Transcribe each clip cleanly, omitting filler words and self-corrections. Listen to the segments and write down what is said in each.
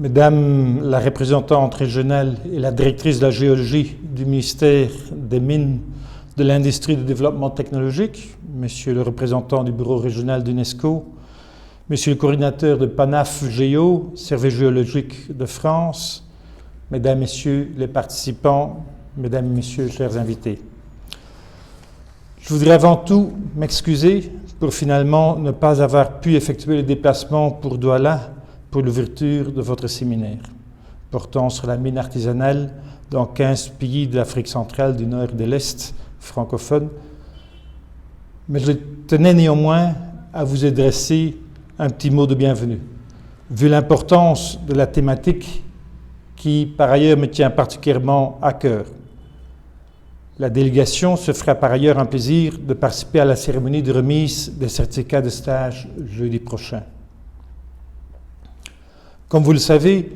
Mesdames la représentante régionale et la directrice de la géologie du ministère des Mines, de l'Industrie et du Développement technologique, Monsieur le représentant du bureau régional d'UNESCO, Monsieur le coordinateur de PANAF Géo, Service géologique de France, Mesdames, Messieurs les participants, Mesdames et Messieurs, chers invités. Je voudrais avant tout m'excuser pour finalement ne pas avoir pu effectuer le déplacement pour Douala pour l'ouverture de votre séminaire, portant sur la mine artisanale dans 15 pays de l'Afrique centrale, du Nord et de l'Est, francophones. Mais je tenais néanmoins à vous adresser un petit mot de bienvenue, vu l'importance de la thématique qui, par ailleurs, me tient particulièrement à cœur. La délégation se fera par ailleurs un plaisir de participer à la cérémonie de remise des certificats de stage jeudi prochain. Comme vous le savez,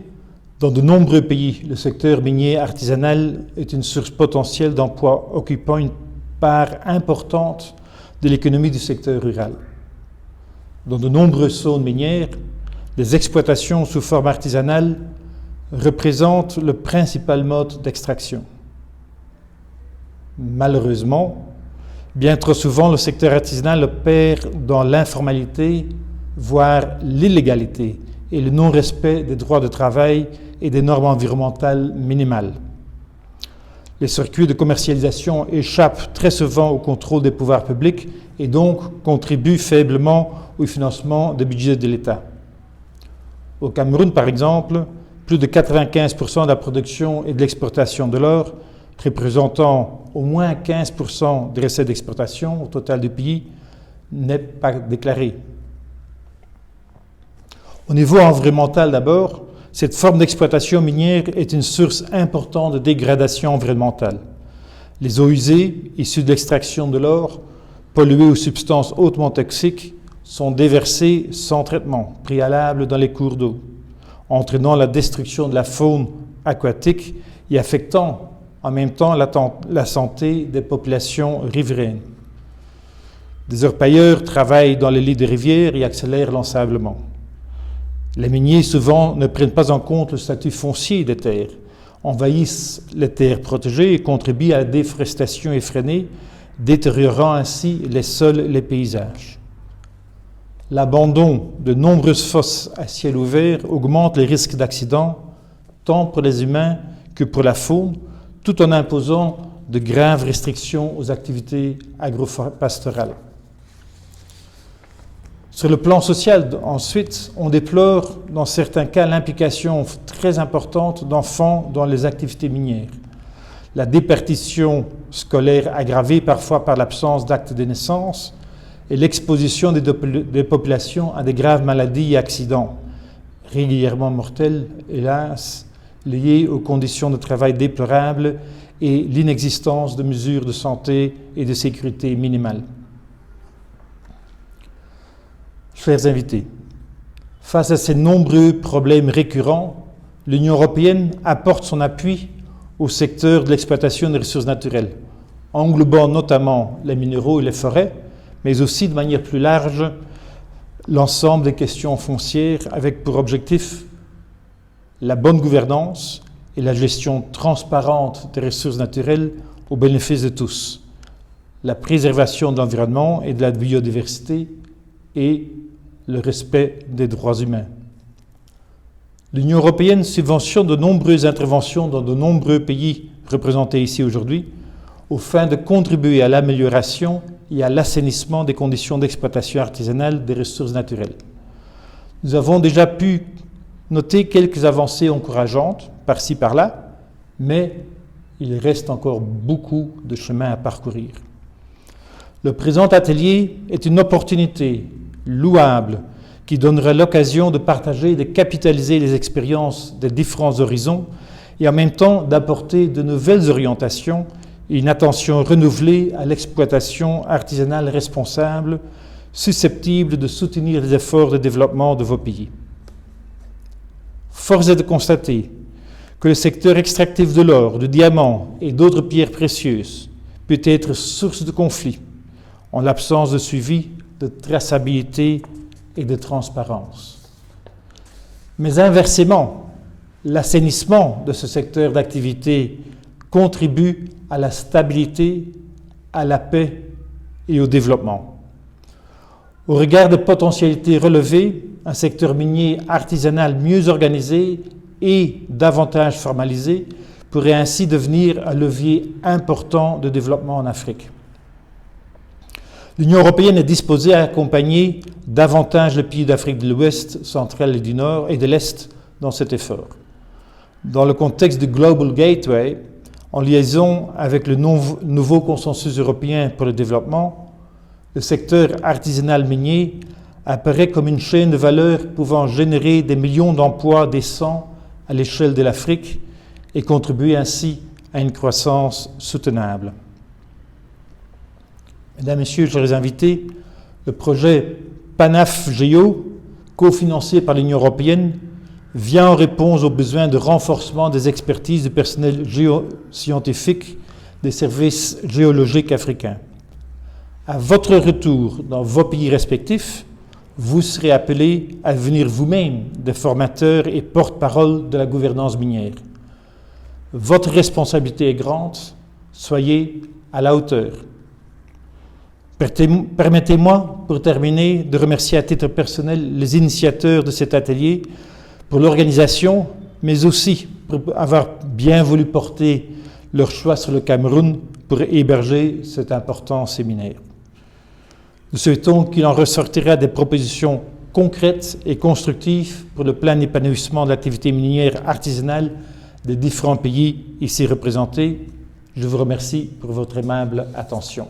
dans de nombreux pays, le secteur minier artisanal est une source potentielle d'emplois occupant une part importante de l'économie du secteur rural. Dans de nombreuses zones minières, les exploitations sous forme artisanale représentent le principal mode d'extraction. Malheureusement, bien trop souvent, le secteur artisanal opère dans l'informalité, voire l'illégalité, et le non-respect des droits de travail et des normes environnementales minimales. Les circuits de commercialisation échappent très souvent au contrôle des pouvoirs publics et donc contribuent faiblement au financement des budgets de l'État. Au Cameroun, par exemple, plus de 95% de la production et de l'exportation de l'or, représentant au moins 15% des recettes d'exportation au total du pays, n'est pas déclarée. Au niveau environnemental d'abord, cette forme d'exploitation minière est une source importante de dégradation environnementale. Les eaux usées, issues de l'extraction de l'or, polluées aux substances hautement toxiques, sont déversées sans traitement préalable dans les cours d'eau, entraînant la destruction de la faune aquatique et affectant en même temps la santé des populations riveraines. Des orpailleurs travaillent dans les lits des rivières et accélèrent l'ensablement. Les miniers, souvent, ne prennent pas en compte le statut foncier des terres, envahissent les terres protégées et contribuent à la déforestation effrénée, détériorant ainsi les sols et les paysages. L'abandon de nombreuses fosses à ciel ouvert augmente les risques d'accidents, tant pour les humains que pour la faune, tout en imposant de graves restrictions aux activités agropastorales. Sur le plan social, ensuite, on déplore dans certains cas l'implication très importante d'enfants dans les activités minières. La déperdition scolaire aggravée parfois par l'absence d'actes de naissance et l'exposition des populations à des graves maladies et accidents, régulièrement mortels, hélas, liés aux conditions de travail déplorables et l'inexistence de mesures de santé et de sécurité minimales. Chers invités, face à ces nombreux problèmes récurrents, l'Union européenne apporte son appui au secteur de l'exploitation des ressources naturelles, englobant notamment les minéraux et les forêts, mais aussi de manière plus large l'ensemble des questions foncières avec pour objectif la bonne gouvernance et la gestion transparente des ressources naturelles au bénéfice de tous, la préservation de l'environnement et de la biodiversité et le respect des droits humains. L'Union européenne subventionne de nombreuses interventions dans de nombreux pays représentés ici aujourd'hui, aux fins de contribuer à l'amélioration et à l'assainissement des conditions d'exploitation artisanale des ressources naturelles. Nous avons déjà pu noter quelques avancées encourageantes, par-ci, par-là, mais il reste encore beaucoup de chemin à parcourir. Le présent atelier est une opportunité louable qui donnera l'occasion de partager et de capitaliser les expériences des différents horizons et en même temps d'apporter de nouvelles orientations et une attention renouvelée à l'exploitation artisanale responsable, susceptible de soutenir les efforts de développement de vos pays. Force est de constater que le secteur extractif de l'or, du diamant et d'autres pierres précieuses peut être source de conflits en l'absence de suivi, de traçabilité et de transparence. Mais inversement, l'assainissement de ce secteur d'activité contribue à la stabilité, à la paix et au développement. Au regard des potentialités relevées, un secteur minier artisanal mieux organisé et davantage formalisé pourrait ainsi devenir un levier important de développement en Afrique. L'Union européenne est disposée à accompagner davantage les pays d'Afrique de l'Ouest, centrale et du Nord et de l'Est dans cet effort. Dans le contexte du Global Gateway, en liaison avec le nouveau consensus européen pour le développement, le secteur artisanal minier apparaît comme une chaîne de valeur pouvant générer des millions d'emplois décents à l'échelle de l'Afrique et contribuer ainsi à une croissance soutenable. Mesdames, Messieurs, chers invités, le projet PANAF-GEO, cofinancé par l'Union européenne, vient en réponse aux besoins de renforcement des expertises du personnel géoscientifique des services géologiques africains. À votre retour dans vos pays respectifs, vous serez appelés à devenir vous-même des formateurs et porte-parole de la gouvernance minière. Votre responsabilité est grande, soyez à la hauteur. Permettez-moi, pour terminer, de remercier à titre personnel les initiateurs de cet atelier pour l'organisation, mais aussi pour avoir bien voulu porter leur choix sur le Cameroun pour héberger cet important séminaire. Nous souhaitons qu'il en ressortira des propositions concrètes et constructives pour le plein épanouissement de l'activité minière artisanale des différents pays ici représentés. Je vous remercie pour votre aimable attention.